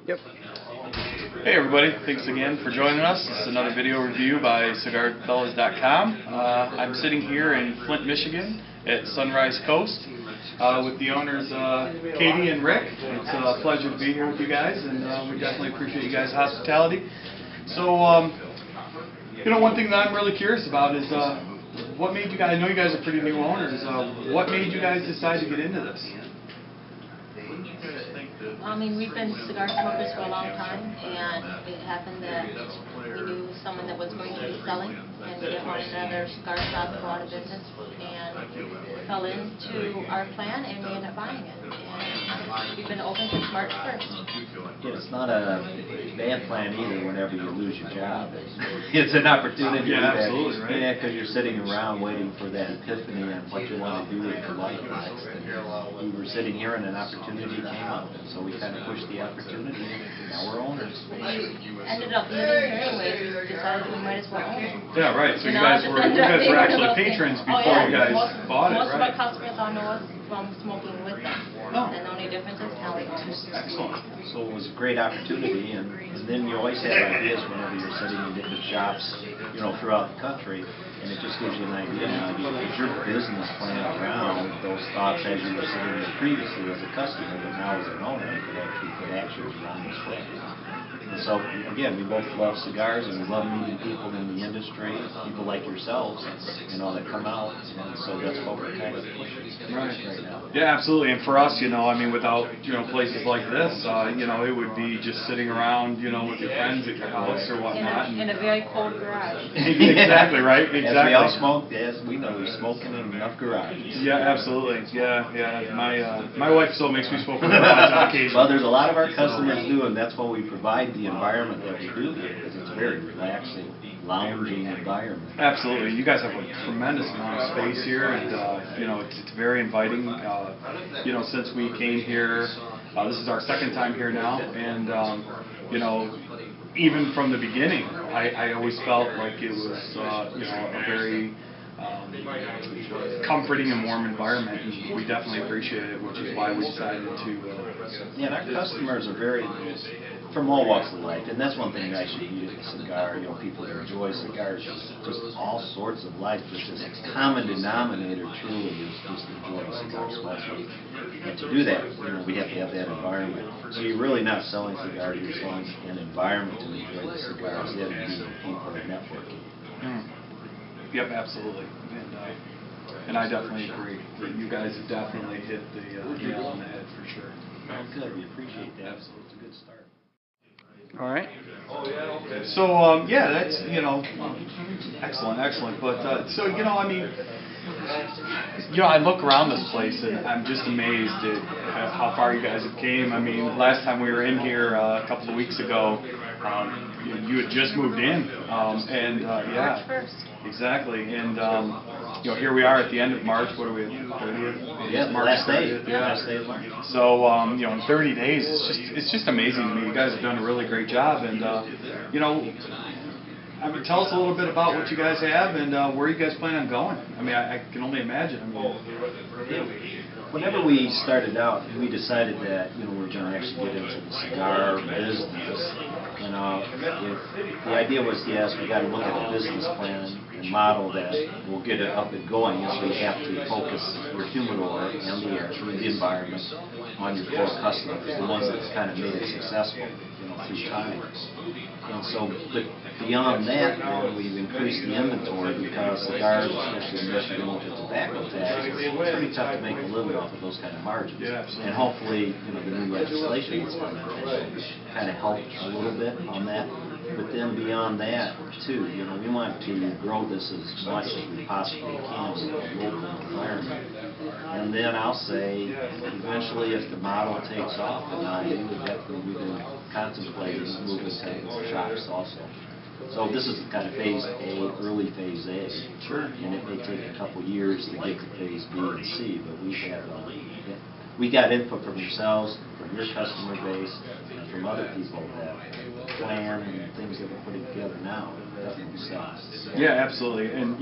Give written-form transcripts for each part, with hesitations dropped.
Yep. Hey everybody, thanks again for joining us. This is another video review by cigarfellas.com. I'm sitting here in Flint, Michigan at SunriseCoast with the owners Katie and Rick. It's a pleasure to be here with you guys, and we definitely appreciate you guys' hospitality. So, one thing that I'm really curious about is what made you guys, I know you guys are pretty new owners, what made you guys decide to get into this? I mean, we've been cigar smokers for a long time, and it happened that we knew someone that was going to be selling, and we didn't want another cigar shop to go out of business, and it fell into our plan, and we ended up buying it. And we've been open since March 1st. Yeah, it's not a bad plan either whenever you lose your job. It's an opportunity. Yeah, absolutely, right? Yeah, because you're sitting around waiting for that epiphany on what you want to do with your life next. And we were sitting here and an opportunity came up, and so we kind of pushed the opportunity, and now we're owners. We ended up living here anyways. We decided we might as well own it. Yeah, right. So you guys were actually patrons before you guys bought it, right? Most of our customers all know us from smoking with them. Oh. And the only difference is now we own it. Excellent. So it was a great opportunity, and then you always have ideas whenever you're sitting in different shops, throughout the country, and it just gives you an idea how you put your business plan around those thoughts as you were sitting there previously as a customer, but now as an owner, you could actually put actions around this way. And so, again, we both love cigars, and we love meeting people in the industry, people like yourselves, that come out, and so that's what we're kind of pushing right now. Yeah, absolutely. And for us, without, places like this, it would be just sitting around, with your friends at your house or whatnot. In a very cold garage. Exactly, right? Exactly. As we all smoke, as we know, we're smoking in enough garages. Yeah, absolutely. Yeah. My wife still makes me smoke in the garage on occasion. Well, there's a lot of our customers do, and that's why we provide the environment that we do here, because it's a very relaxing, lounging environment. Absolutely. You guys have a tremendous amount of space here, and it's very inviting. Since we came here, this is our second time here now, and even from the beginning, I always felt like it was a very comforting and warm environment, and we definitely appreciate it, which is why we decided to. Yeah, and our customers are very from all walks of life, and that's one thing I should eat at a cigar. People that enjoy cigars, just all sorts of life. Just as a common denominator, truly, is just enjoying cigar smoking. And to do that, we have to have that environment. So you're really not selling cigars; you're selling an environment to enjoy the cigars, and meeting people and networking. Yep, absolutely. And I definitely agree. You guys have definitely hit the nail on the head for sure. Well, good. We appreciate that. So it's a good start. All right. So that's excellent. But I look around this place and I'm just amazed at how far you guys have came. I mean, last time we were in here a couple of weeks ago, you had just moved in, and March 1st. Exactly, and here we are at the end of March. What are we? 30th? Yeah, March last day. 30th, yeah. Last day of March. So in 30 days, it's just amazing to me. You guys have done a really great job, and tell us a little bit about what you guys have and where you guys plan on going. I mean, I can only imagine. Whenever we started out, we decided that we're going to actually get into the cigar business. If the idea was, yes, we got to look at a business plan and model that will get it up and going. So we have to focus your humidor and the air, the environment, on your core customers, the ones that kind of made it successful, through time. And so, but beyond that, we've increased the inventory because cigars, especially in Michigan with the tobacco tax, it's pretty tough to make a living off of those kind of margins. Yeah, and hopefully, the new legislation is going to kind of help a little bit on that. But then beyond that, too, we want to grow this as much as we possibly can in a local environment. And then I'll say, eventually, if the model takes off, then we've been contemplating moving to shops also. So this is kind of phase A, early phase A. Sure. And it may take a couple years to get to phase B and C, but we got input from yourselves, from your customer base, and from other people that plan and things that we're putting together now. Definitely sounds. Yeah, absolutely, and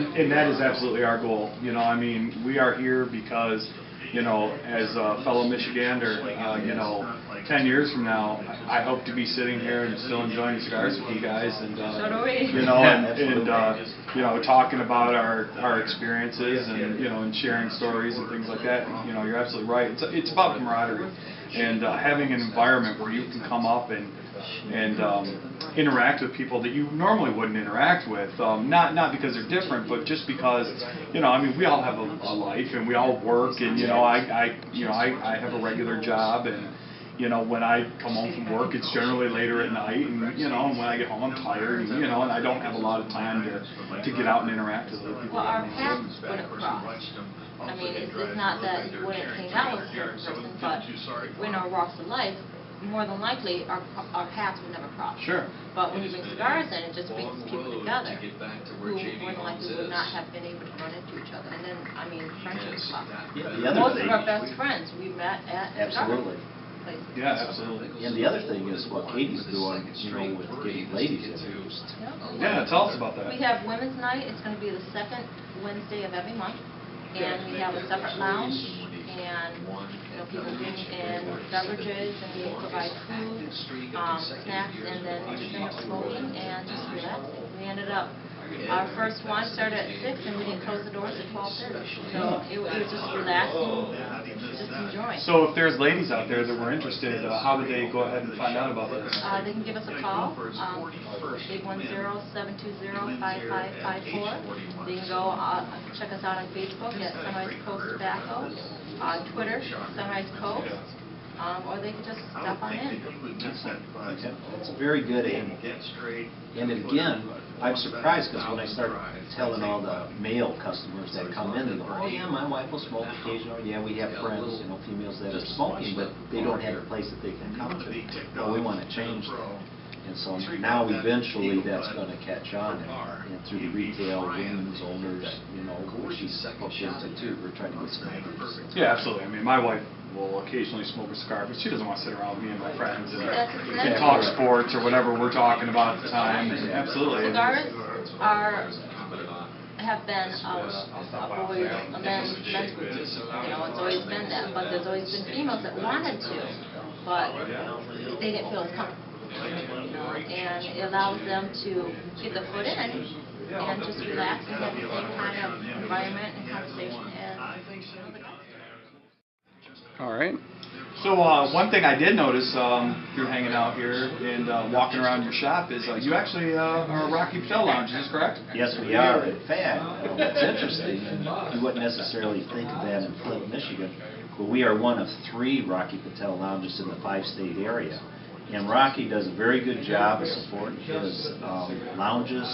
and that is absolutely our goal. We are here because as a fellow Michigander, 10 years from now, I hope to be sitting here and still enjoying cigars with you guys, and So do we. talking about our experiences, and sharing stories and things like that. You're absolutely right. It's about camaraderie, and having an environment where you can come up and interact with people that you normally wouldn't interact with. Not because they're different, but just because we all have a life, and we all work, and I have a regular job, and when I come home from work, it's generally later at night, and and when I get home, I'm tired, and I don't have a lot of time to get out and interact with other people. Well, our paths wouldn't cross. It's not that you wouldn't hang out with a certain person, but in our walks of life, more than likely, our paths would never cross. Sure. But when you bring cigars in, it just brings people together who more than likely would not have been able to run into each other. And then, friendships pop. Yeah, Most of our best friends we met at absolutely. cigar places. Yeah, absolutely. And the other thing is what Katie's doing, with getting ladies introduced. Yeah, tell us about that. We have Women's Night. It's going to be the second Wednesday of every month. And we have a separate lounge, and people bring in beverages, and we provide food, snacks, and then we just end up smoking and just relaxing. We ended up, our first one started at 6, and we didn't close the doors at 12:30. So it was just relaxing, just enjoying. So if there's ladies out there that were interested, how would they go ahead and find out about this? They can give us a call, 810-720-5554. They can go check us out on Facebook at Sunrise Coast Tobacco, on Twitter, Sunrise Coast, or they can just stop on in. It's very good, and again, I'm surprised because when I start telling all the male customers that come in, they go, "Oh yeah, my wife will smoke occasionally. Yeah, we have friends, females that are smoking, but they don't have a place that they can come to." Well, we want to change that. And so now eventually that's going to catch on, and through the retail women's owners, she's hooked into too. We're trying to get some ideas. Yeah, absolutely. My wife will occasionally smoke a cigar, but she doesn't want to sit around with me and my friends and talk sports or whatever we're talking about at the time. And absolutely. Cigars have been a men's group. It's always been that, but there's always been females that wanted to, but they didn't feel as comfortable. And it allows them to get the foot in and just relax and have the same kind of environment and conversation as the guys. All right. So one thing I did notice through hanging out here and walking around your shop is you actually are a Rocky Patel lounge, is this correct? Yes, we are. In fact, it's interesting, and you wouldn't necessarily think of that in Flint, Michigan, but we are one of 3 Rocky Patel lounges in the 5-state area. And Rocky does a very good job of supporting his lounges.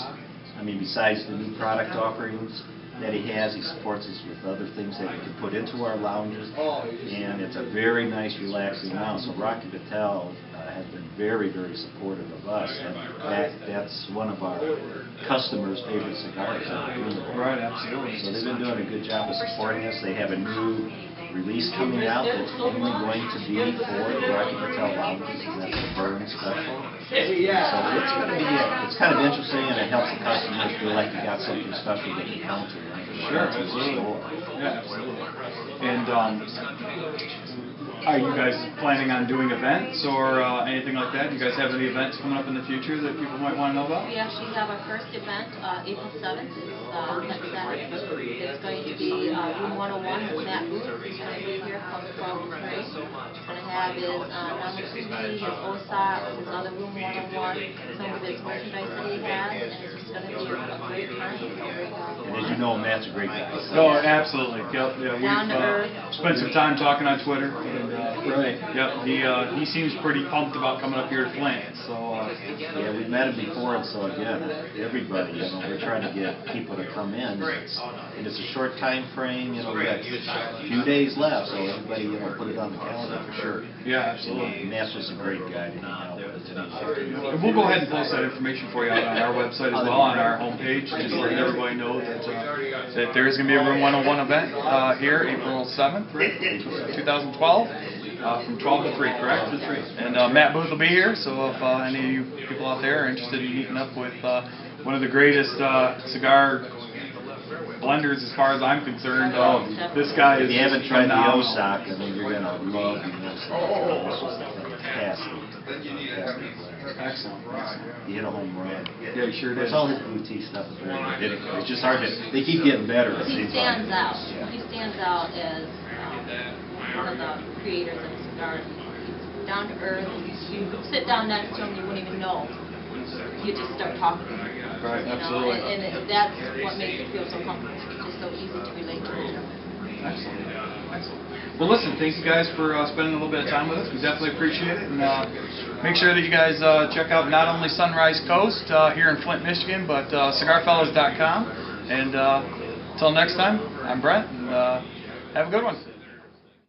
Besides the new product offerings that he has, he supports us with other things that we can put into our lounges. And it's a very nice, relaxing lounge. So Rocky Patel has been very, very supportive of us. And in fact, that's one of our customers' favorite cigars. Right, absolutely. So they've been doing a good job of supporting us. They have a new release coming out that's only going to be for the Rocky Patel lounges, and that's a burn special. So it's going to be, it's kind of interesting, and it helps the customers feel like you got something special that you come to. Sure, absolutely. Yeah, absolutely. And are you guys planning on doing events or anything like that? Do you guys have any events coming up in the future that people might want to know about? We actually have our first event, April 7th. It's next Saturday. It's going to be Room 101 with Matt Booth. He's going to be here from 12 to 3. He's going to have his Namakubi, his Osar, his other Room 101, some of his merchandise that he has, and it's just going to be a great time. And as you know, Matt's a great guy. Oh, absolutely. Yep. Yeah, we've spent some time talking on Twitter. Right. Yep. He seems pretty pumped about coming up here to Flint. So. Yeah, we've met him before, and so again, everybody, we're trying to get people to come in. And it's a short time frame. We got a few days left, so everybody, put it on the calendar for sure. Yeah, absolutely. And Matt's just a great guy to hang out with. And we'll go ahead and post that information for you out on our website as well, on our homepage, just so that everybody knows that there is going to be a Room 101 event here, April 7th, 2012, from 12 to 3, correct? And Matt Booth will be here, so if any of you people out there are interested in meeting up with one of the greatest cigar blenders as far as I'm concerned. Oh, This guy is If you haven't tried the phenomenal. Osaka, I mean, you're gonna love the Osaka. It's just fantastic. Fantastic blender. Excellent. You hit a home run. Yeah, you sure did. It's all his boutique stuff is very good. It's just hard to, they keep getting better. it He seems like. stands out. Yeah. He stands out as one of the creators of the cigar. He's down to earth. You sit down next to him, you wouldn't even know. You just start talking. Right, You know, absolutely. and that's what makes it feel so comfortable. It's just so easy to relate to him. Excellent. Excellent. Well, listen, thank you guys for spending a little bit of time with us. We definitely appreciate it. And make sure that you guys check out not only Sunrise Coast here in Flint, Michigan, but cigarfellas.com. And until next time, I'm Brent, and have a good one.